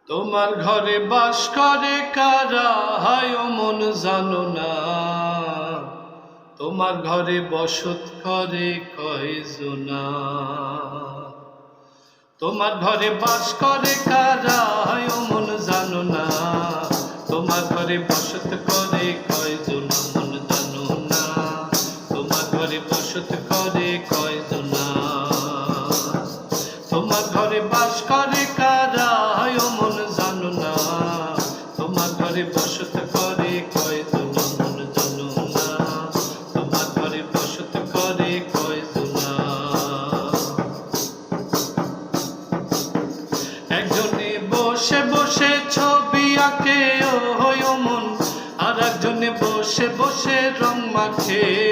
তোমার ঘরে বাস করে কারা, হায় ও মন জানো না। তোমার ঘরে বসত করে কয়জনা। তোমার ঘরে বাস করে কারা, হায় ও মন জানো না। তোমার ঘরে বসত করে কয়জনা, মন জানো না। তোমার ঘরে বসত করে কয়জনা। তোমার ঘরে বাস করে কারা, হায় ও মন জানো না। তোমার ঘরে বসত করে কয়জনা, মন জানো না। তোমার ঘরে বসত করে কয়জনা। একজনে বসে বসে ছবি আঁকে ও মন, আর একজনে বসে বসে রং মাখে।